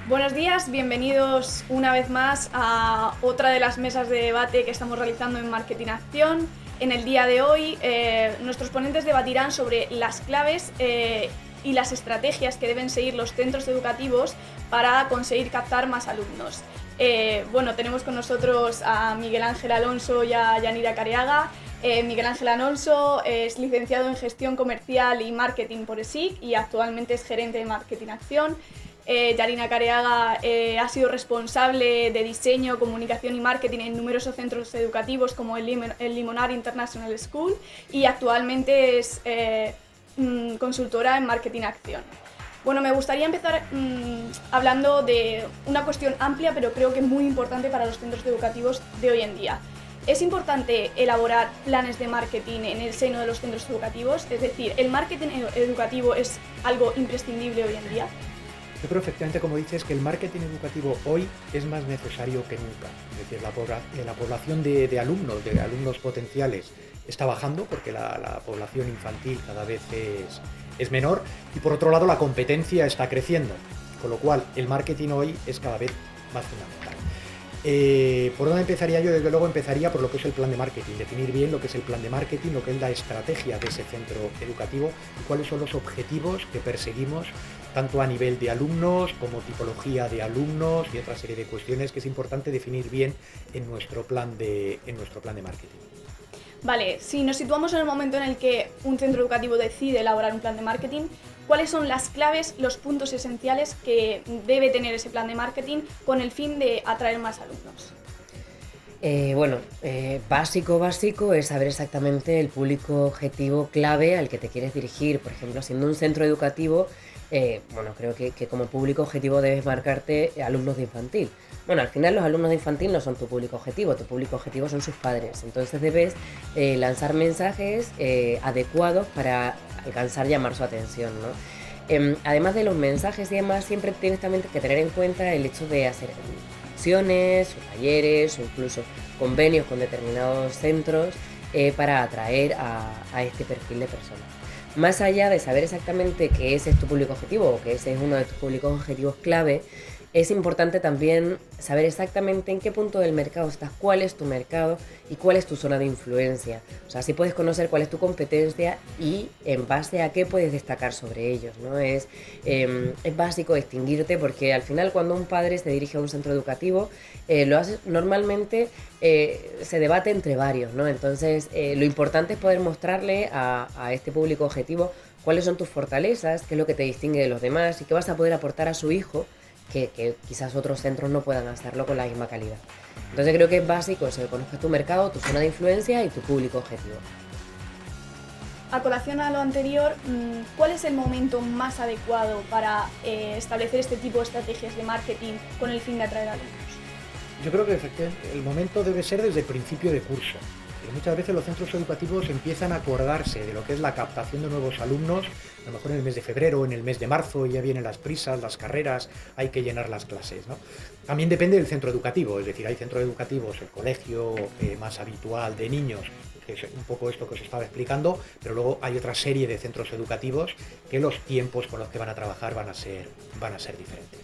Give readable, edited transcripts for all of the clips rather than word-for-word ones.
Buenos días, bienvenidos una vez más a otra de las mesas de debate que estamos realizando en Marketing Acción. En el día de hoy, nuestros ponentes debatirán sobre las claves y las estrategias que deben seguir los centros educativos para conseguir captar más alumnos. Tenemos con nosotros a Miguel Ángel Alonso y a Yanira Careaga. Miguel Ángel Alonso es licenciado en Gestión Comercial y Marketing por ESIC y actualmente es gerente de Marketing Acción. Yanira Careaga ha sido responsable de diseño, comunicación y marketing en numerosos centros educativos como el Limonar International School y actualmente es consultora en Marketing Acción. Bueno, me gustaría empezar hablando de una cuestión amplia, pero creo que muy importante para los centros educativos de hoy en día. ¿Es importante elaborar planes de marketing en el seno de los centros educativos? Es decir, ¿el marketing educativo es algo imprescindible hoy en día? Yo creo efectivamente, como dices, que el marketing educativo hoy es más necesario que nunca. Es decir, la población de alumnos potenciales está bajando porque la población infantil cada vez es menor y por otro lado la competencia está creciendo, con lo cual el marketing hoy es cada vez más fundamental. ¿Por dónde empezaría yo? Desde luego empezaría por lo que es el plan de marketing, definir bien lo que es el plan de marketing, lo que es la estrategia de ese centro educativo y cuáles son los objetivos que perseguimos tanto a nivel de alumnos como tipología de alumnos y otra serie de cuestiones que es importante definir bien en nuestro plan de marketing. Vale, si nos situamos en el momento en el que un centro educativo decide elaborar un plan de marketing, ¿cuáles son las claves, los puntos esenciales que debe tener ese plan de marketing con el fin de atraer más alumnos? Básico es saber exactamente el público objetivo clave al que te quieres dirigir. Por ejemplo, siendo un centro educativo, creo que como público objetivo debes marcarte alumnos de infantil. Bueno, al final los alumnos de infantil no son tu público objetivo son sus padres. Entonces debes lanzar mensajes adecuados para alcanzar y llamar su atención, ¿no? Además de los mensajes y demás, siempre tienes también que tener en cuenta el hecho de hacer acciones, o talleres o incluso convenios con determinados centros para atraer a este perfil de personas. Más allá de saber exactamente que ese es tu público objetivo o que ese es uno de tus públicos objetivos clave, es importante también saber exactamente en qué punto del mercado estás, cuál es tu mercado y cuál es tu zona de influencia. O sea, así puedes conocer cuál es tu competencia y en base a qué puedes destacar sobre ellos, ¿no? Es básico distinguirte porque al final cuando un padre se dirige a un centro educativo, lo hace normalmente, se debate entre varios, ¿no? Entonces, lo importante es poder mostrarle a este público objetivo cuáles son tus fortalezas, qué es lo que te distingue de los demás y qué vas a poder aportar a su hijo que quizás otros centros no puedan hacerlo con la misma calidad. Entonces creo que es básico eso, que conozcas tu mercado, tu zona de influencia y tu público objetivo. A colación a lo anterior, ¿cuál es el momento más adecuado para establecer este tipo de estrategias de marketing con el fin de atraer alumnos? Yo creo que efectivamente el momento debe ser desde el principio de curso. Muchas veces los centros educativos empiezan a acordarse de lo que es la captación de nuevos alumnos, a lo mejor en el mes de febrero, en el mes de marzo, ya vienen las prisas, las carreras, hay que llenar las clases, ¿no? También depende del centro educativo, es decir, hay centros educativos, el colegio más habitual de niños, que es un poco esto que os estaba explicando, pero luego hay otra serie de centros educativos que los tiempos con los que van a trabajar van a ser diferentes.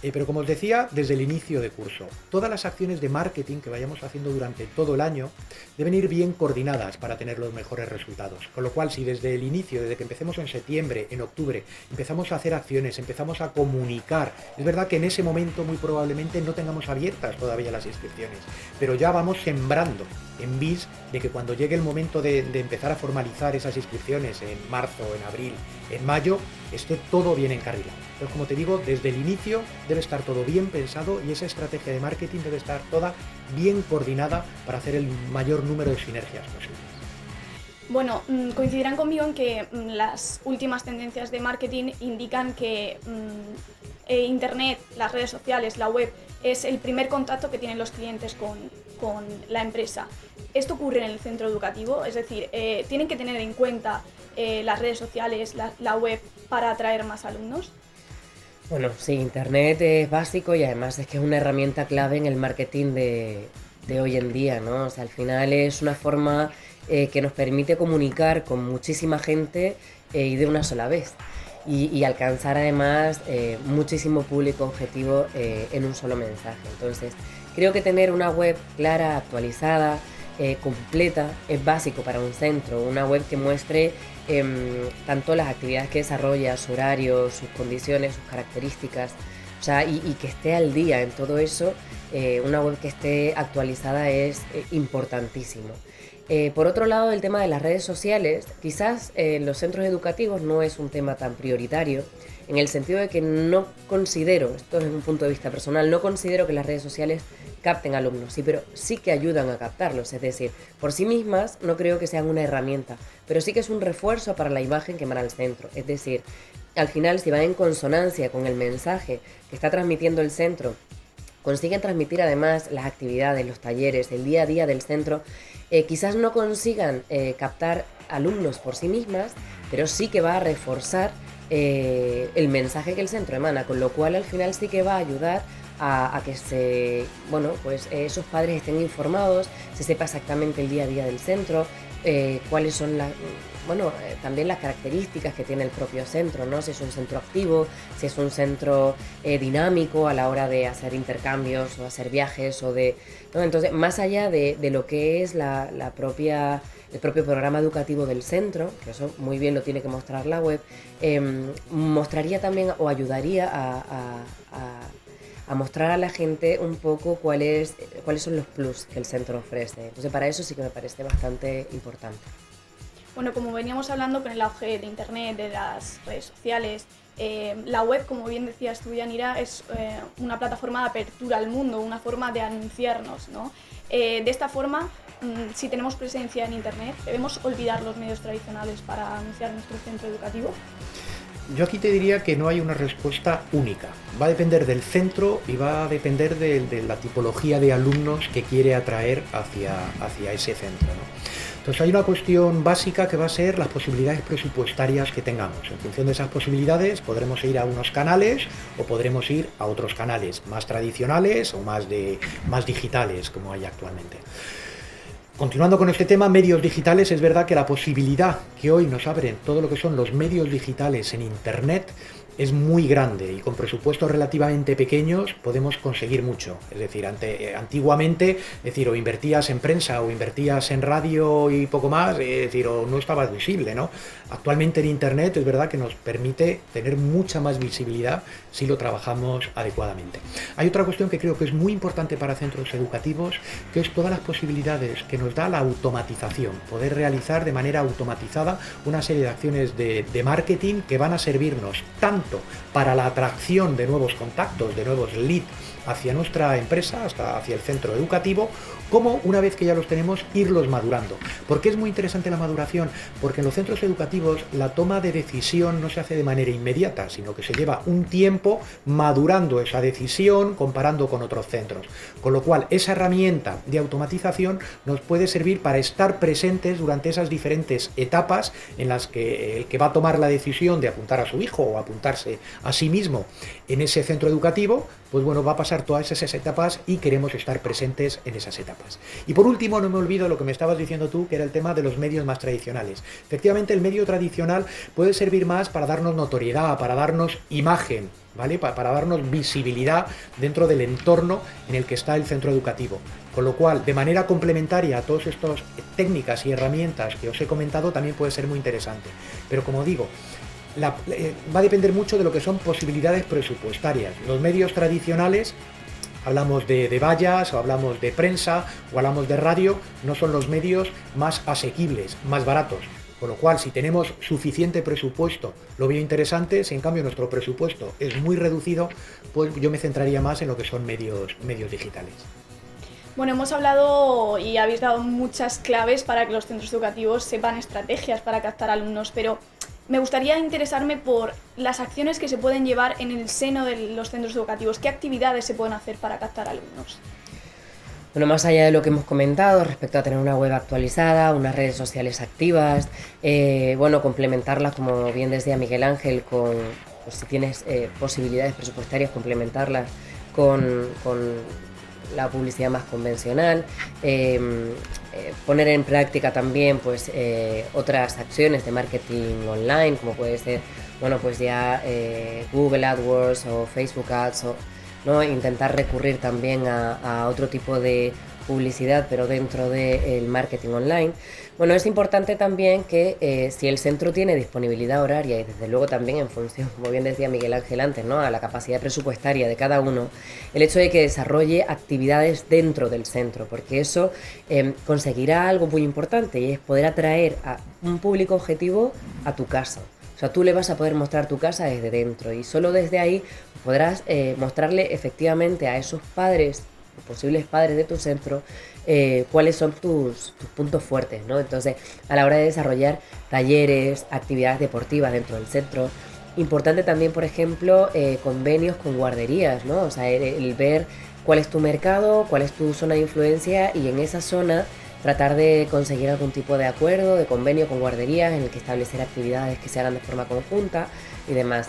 Pero como os decía, desde el inicio de curso, todas las acciones de marketing que vayamos haciendo durante todo el año deben ir bien coordinadas para tener los mejores resultados. Con lo cual, si desde el inicio, desde que empecemos en septiembre, en octubre, empezamos a hacer acciones, empezamos a comunicar, es verdad que en ese momento muy probablemente no tengamos abiertas todavía las inscripciones, pero ya vamos sembrando en vis de que cuando llegue el momento de empezar a formalizar esas inscripciones en marzo, en abril, en mayo, esté todo bien encarrilado. Entonces, como te digo, desde el inicio debe estar todo bien pensado y esa estrategia de marketing debe estar toda bien coordinada para hacer el mayor número de sinergias posibles. Bueno, coincidirán conmigo en que las últimas tendencias de marketing indican que Internet, las redes sociales, la web, es el primer contacto que tienen los clientes con la empresa. ¿Esto ocurre en el centro educativo? Es decir, ¿tienen que tener en cuenta las redes sociales, la web, para atraer más alumnos? Bueno, sí, Internet es básico y además es que es una herramienta clave en el marketing de hoy en día, ¿no? O sea, al final es una forma que nos permite comunicar con muchísima gente y de una sola vez. Y alcanzar además muchísimo público objetivo en un solo mensaje. Entonces, creo que tener una web clara, actualizada, completa, es básico para un centro. Una web que muestre tanto las actividades que desarrolla, su horario, sus condiciones, sus características, o sea, y que esté al día en todo eso. Una web que esté actualizada es importantísimo. Por otro lado, el tema de las redes sociales, quizás en los centros educativos no es un tema tan prioritario, en el sentido de que no considero, esto es un punto de vista personal, no considero que las redes sociales capten alumnos, sí, pero sí que ayudan a captarlos, es decir, por sí mismas no creo que sean una herramienta, pero sí que es un refuerzo para la imagen que emana el centro, es decir, al final si van en consonancia con el mensaje que está transmitiendo el centro, consiguen transmitir además las actividades, los talleres, el día a día del centro, quizás no consigan captar alumnos por sí mismas, pero sí que va a reforzar el mensaje que el centro emana, con lo cual al final sí que va a ayudar a que pues esos padres estén informados, se sepa exactamente el día a día del centro, cuáles son también las características que tiene el propio centro, ¿no? Si es un centro activo, si es un centro dinámico a la hora de hacer intercambios o hacer viajes ¿no? Entonces, más allá de lo que es el propio programa educativo del centro, que eso muy bien lo tiene que mostrar la web, mostraría también o ayudaría a mostrar a la gente un poco cuáles son los plus que el centro ofrece. Entonces, para eso sí que me parece bastante importante. Bueno, como veníamos hablando con el auge de Internet, de las redes sociales, la web, como bien decías tú, Yanira, es una plataforma de apertura al mundo, una forma de anunciarnos, ¿no? De esta forma, si tenemos presencia en Internet, ¿debemos olvidar los medios tradicionales para anunciar nuestro centro educativo? Yo aquí te diría que no hay una respuesta única. Va a depender del centro y va a depender de la tipología de alumnos que quiere atraer hacia ese centro, ¿no? Entonces hay una cuestión básica que va a ser las posibilidades presupuestarias que tengamos. En función de esas posibilidades podremos ir a unos canales o podremos ir a otros canales más tradicionales o más digitales como hay actualmente. Continuando con este tema, medios digitales, es verdad que la posibilidad que hoy nos abren todo lo que son los medios digitales en Internet es muy grande y con presupuestos relativamente pequeños podemos conseguir mucho. Es decir, antiguamente, o invertías en prensa o invertías en radio y poco más, o no estabas visible, ¿no? Actualmente en Internet es verdad que nos permite tener mucha más visibilidad si lo trabajamos adecuadamente. Hay otra cuestión que creo que es muy importante para centros educativos, que es todas las posibilidades que nos da la automatización, poder realizar de manera automatizada una serie de acciones de marketing que van a servirnos tanto para la atracción de nuevos contactos, de nuevos leads hacia nuestra empresa, hacia el centro educativo, como una vez que ya los tenemos, irlos madurando. ¿Por qué es muy interesante la maduración? Porque en los centros educativos la toma de decisión no se hace de manera inmediata, sino que se lleva un tiempo madurando esa decisión, comparando con otros centros. Con lo cual, esa herramienta de automatización nos puede servir para estar presentes durante esas diferentes etapas en las que el que va a tomar la decisión de apuntar a su hijo o apuntarse a sí mismo en ese centro educativo, pues bueno, va a pasar todas esas etapas y queremos estar presentes en esas etapas. Y por último, no me olvido lo que me estabas diciendo tú, que era el tema de los medios más tradicionales. Efectivamente, el medio tradicional puede servir más para darnos notoriedad, para darnos imagen, ¿vale? Para darnos visibilidad dentro del entorno en el que está el centro educativo. Con lo cual, de manera complementaria a todas estas técnicas y herramientas que os he comentado, también puede ser muy interesante. Pero como digo, va a depender mucho de lo que son posibilidades presupuestarias. Los medios tradicionales, hablamos de vallas, o hablamos de prensa, o hablamos de radio, no son los medios más asequibles, más baratos. Con lo cual, si tenemos suficiente presupuesto, lo veo interesante. Si en cambio nuestro presupuesto es muy reducido, pues yo me centraría más en lo que son medios digitales. Bueno, hemos hablado y habéis dado muchas claves para que los centros educativos sepan estrategias para captar alumnos, pero me gustaría interesarme por las acciones que se pueden llevar en el seno de los centros educativos. ¿Qué actividades se pueden hacer para captar alumnos? Bueno, más allá de lo que hemos comentado respecto a tener una web actualizada, unas redes sociales activas, complementarlas, como bien decía Miguel Ángel, pues si tienes posibilidades presupuestarias, complementarlas con la publicidad más convencional, poner en práctica también pues otras acciones de marketing online, como puede ser, bueno, pues ya Google AdWords o Facebook Ads, ¿no? Intentar recurrir también a otro tipo de publicidad, pero dentro del marketing online. Bueno, es importante también que si el centro tiene disponibilidad horaria y desde luego también en función, como bien decía Miguel Ángel antes, ¿no? A la capacidad presupuestaria de cada uno, el hecho de que desarrolle actividades dentro del centro, porque eso conseguirá algo muy importante, y es poder atraer a un público objetivo a tu casa. O sea, tú le vas a poder mostrar tu casa desde dentro, y solo desde ahí podrás mostrarle efectivamente a esos padres, posibles padres de tu centro, cuáles son tus puntos fuertes, ¿no? Entonces, a la hora de desarrollar talleres, actividades deportivas dentro del centro, importante también, por ejemplo, convenios con guarderías, ¿no? O sea, el ver cuál es tu mercado, cuál es tu zona de influencia, y en esa zona tratar de conseguir algún tipo de acuerdo, de convenio con guarderías en el que establecer actividades que se hagan de forma conjunta y demás.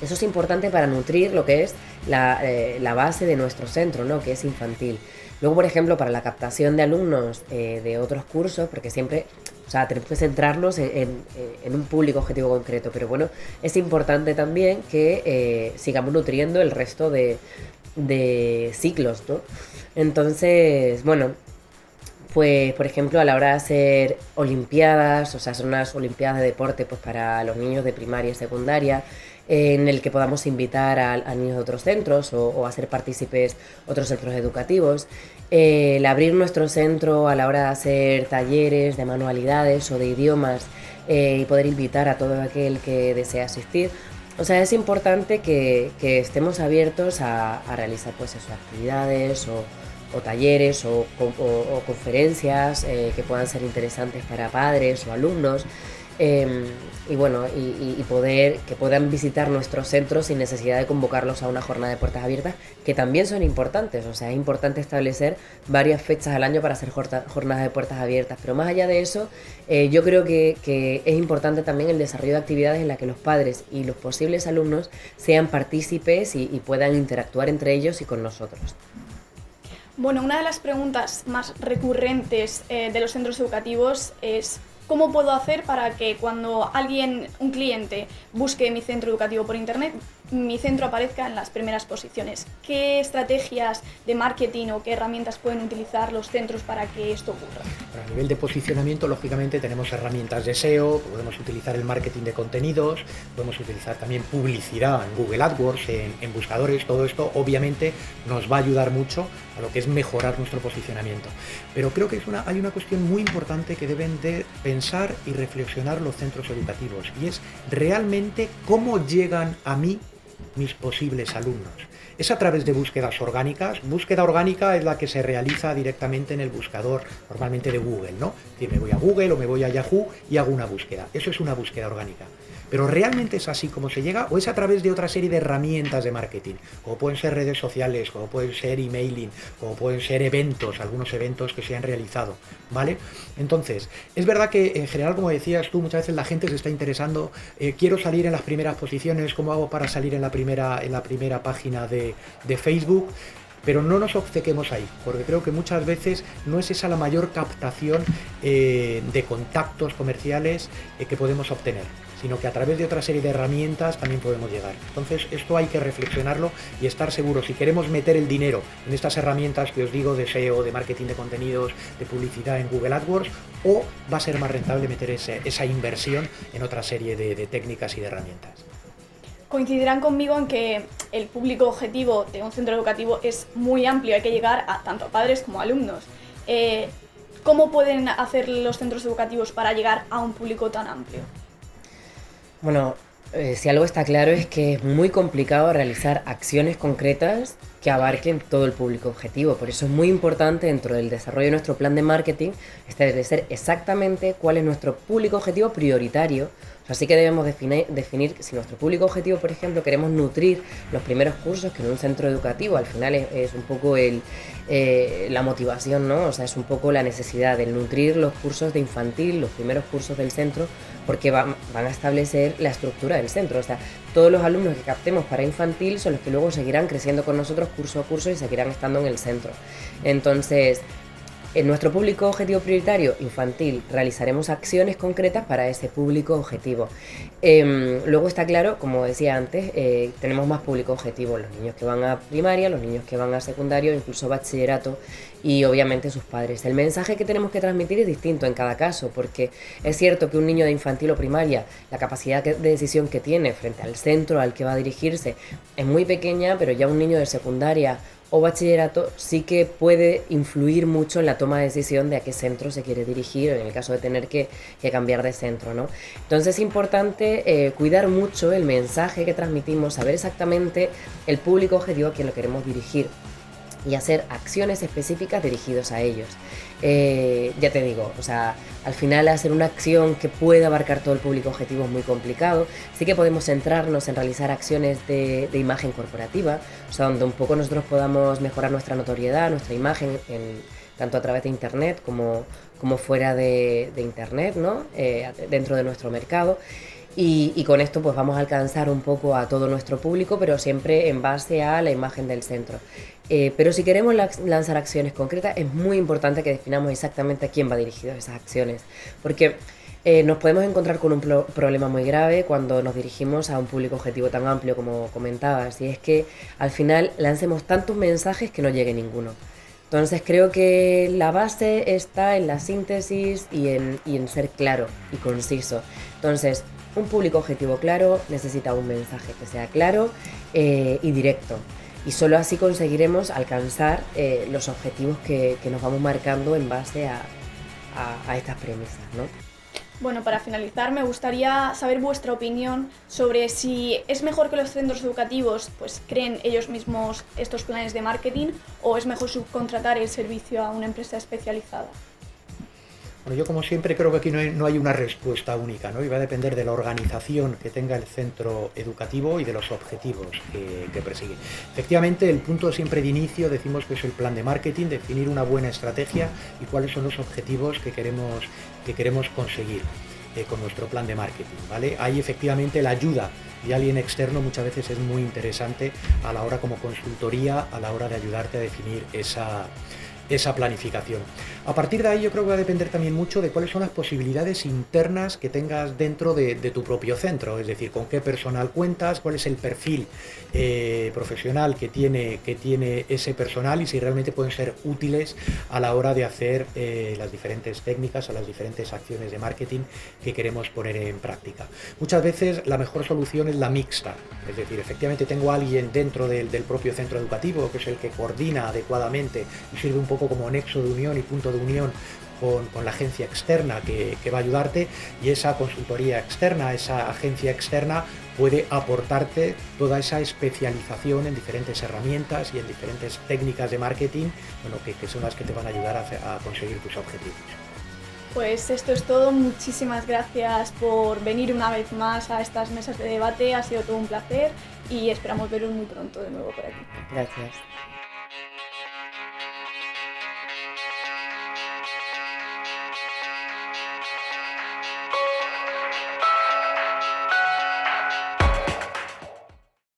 Eso es importante para nutrir lo que es la base de nuestro centro, ¿no? Que es infantil. Luego, por ejemplo, para la captación de alumnos de otros cursos, porque siempre, o sea, tenemos que centrarnos en un público objetivo concreto, pero bueno, es importante también que sigamos nutriendo el resto de ciclos, ¿no? Entonces, bueno, pues por ejemplo, a la hora de hacer olimpiadas, o sea, son unas olimpiadas de deporte pues para los niños de primaria y secundaria, en el que podamos invitar a niños de otros centros o hacer partícipes otros centros educativos, el abrir nuestro centro a la hora de hacer talleres de manualidades o de idiomas, y poder invitar a todo aquel que desea asistir. O sea, es importante que estemos abiertos a realizar pues eso, actividades o talleres o conferencias que puedan ser interesantes para padres o alumnos, y bueno, y poder que puedan visitar nuestros centros sin necesidad de convocarlos a una jornada de puertas abiertas, que también son importantes. O sea, es importante establecer varias fechas al año para hacer jornadas de puertas abiertas, pero más allá de eso, yo creo que es importante también el desarrollo de actividades en las que los padres y los posibles alumnos sean partícipes y puedan interactuar entre ellos y con nosotros. Bueno, una de las preguntas más recurrentes de los centros educativos es ¿cómo puedo hacer para que cuando un cliente, busque mi centro educativo por internet, mi centro aparezca en las primeras posiciones? ¿Qué estrategias de marketing o qué herramientas pueden utilizar los centros para que esto ocurra? A nivel de posicionamiento, lógicamente, tenemos herramientas de SEO, podemos utilizar el marketing de contenidos, podemos utilizar también publicidad en Google AdWords, en buscadores. Todo esto obviamente nos va a ayudar mucho a lo que es mejorar nuestro posicionamiento. Pero creo que hay una cuestión muy importante que deben de pensar y reflexionar los centros educativos, y es realmente cómo llegan a mí mis posibles alumnos. Es a través de búsquedas orgánicas. Búsqueda orgánica es la que se realiza directamente en el buscador, normalmente de Google, ¿no? Es decir, me voy a Google o me voy a Yahoo y hago una búsqueda. Eso es una búsqueda orgánica. Pero ¿realmente es así como se llega? ¿O es a través de otra serie de herramientas de marketing? Como pueden ser redes sociales, como pueden ser emailing, como pueden ser eventos, algunos eventos que se han realizado, ¿vale? Entonces, es verdad que en general, como decías tú, muchas veces la gente se está interesando, quiero salir en las primeras posiciones, ¿cómo hago para salir en la primera página de Facebook? Pero no nos obcequemos ahí, porque creo que muchas veces no es esa la mayor captación de contactos comerciales que podemos obtener, sino que a través de otra serie de herramientas también podemos llegar. Entonces, esto hay que reflexionarlo y estar seguros. Si queremos meter el dinero en estas herramientas que os digo de SEO, de marketing de contenidos, de publicidad en Google AdWords, o va a ser más rentable meter esa inversión en otra serie de técnicas y de herramientas. Coincidirán conmigo en que el público objetivo de un centro educativo es muy amplio, hay que llegar a tanto a padres como a alumnos. ¿Cómo pueden hacer los centros educativos para llegar a un público tan amplio? Bueno, si algo está claro es que es muy complicado realizar acciones concretas que abarquen todo el público objetivo. Por eso es muy importante dentro del desarrollo de nuestro plan de marketing establecer exactamente cuál es nuestro público objetivo prioritario O sea, sí que debemos definir si nuestro público objetivo, por ejemplo, queremos nutrir los primeros cursos, que en un centro educativo al final es un poco la motivación, ¿no? O sea, es un poco la necesidad de nutrir los cursos de infantil, los primeros cursos del centro, porque van a establecer la estructura del centro. O sea, todos los alumnos que captemos para infantil son los que luego seguirán creciendo con nosotros curso a curso y seguirán estando en el centro. Entonces, en nuestro público objetivo prioritario infantil realizaremos acciones concretas para ese público objetivo. Luego está claro, como decía antes, tenemos más público objetivo, los niños que van a primaria, los niños que van a secundario, incluso bachillerato y obviamente sus padres. El mensaje que tenemos que transmitir es distinto en cada caso, porque es cierto que un niño de infantil o primaria, la capacidad de decisión que tiene frente al centro al que va a dirigirse es muy pequeña, pero ya un niño de secundaria o bachillerato sí que puede influir mucho en la toma de decisión de a qué centro se quiere dirigir, en el caso de tener que cambiar de centro, ¿no? Entonces es importante cuidar mucho el mensaje que transmitimos, saber exactamente el público objetivo a quien lo queremos dirigir y hacer acciones específicas dirigidas a ellos. Ya te digo, o sea, al final hacer una acción que pueda abarcar todo el público objetivo es muy complicado. Sí que podemos centrarnos en realizar acciones de imagen corporativa, o sea, donde un poco nosotros podamos mejorar nuestra notoriedad, nuestra imagen, tanto a través de internet como fuera de internet, ¿no? Dentro de nuestro mercado. Y con esto pues vamos a alcanzar un poco a todo nuestro público, pero siempre en base a la imagen del centro. Pero si queremos lanzar acciones concretas, es muy importante que definamos exactamente a quién va dirigidas esas acciones, porque nos podemos encontrar con un problema muy grave cuando nos dirigimos a un público objetivo tan amplio como comentabas, y es que al final lancemos tantos mensajes que no llegue ninguno. Entonces creo que la base está en la síntesis y en ser claro y conciso. Entonces, un público objetivo claro necesita un mensaje que sea claro y directo. Y solo así conseguiremos alcanzar los objetivos que nos vamos marcando en base a estas premisas, ¿no? Bueno, para finalizar, me gustaría saber vuestra opinión sobre si es mejor que los centros educativos pues creen ellos mismos estos planes de marketing o es mejor subcontratar el servicio a una empresa especializada. Bueno, yo como siempre creo que aquí no hay una respuesta única, ¿no? Y va a depender de la organización que tenga el centro educativo y de los objetivos que persigue. Efectivamente, el punto siempre de inicio decimos que es el plan de marketing, definir una buena estrategia y cuáles son los objetivos que queremos conseguir con nuestro plan de marketing, ¿vale? Ahí efectivamente la ayuda de alguien externo muchas veces es muy interesante a la hora como consultoría, a la hora de ayudarte a definir esa planificación. A partir de ahí yo creo que va a depender también mucho de cuáles son las posibilidades internas que tengas dentro de tu propio centro, es decir, con qué personal cuentas, cuál es el perfil profesional que tiene ese personal y si realmente pueden ser útiles a la hora de hacer las diferentes técnicas o las diferentes acciones de marketing que queremos poner en práctica. Muchas veces la mejor solución es la mixta, es decir, efectivamente tengo a alguien dentro del propio centro educativo que es el que coordina adecuadamente y sirve un poco como nexo de unión y punto de unión con la agencia externa que va a ayudarte, y esa consultoría externa, esa agencia externa puede aportarte toda esa especialización en diferentes herramientas y en diferentes técnicas de marketing, bueno, que son las que te van a ayudar a conseguir tus objetivos. Pues esto es todo, muchísimas gracias por venir una vez más a estas mesas de debate, ha sido todo un placer y esperamos veros muy pronto de nuevo por aquí. Gracias.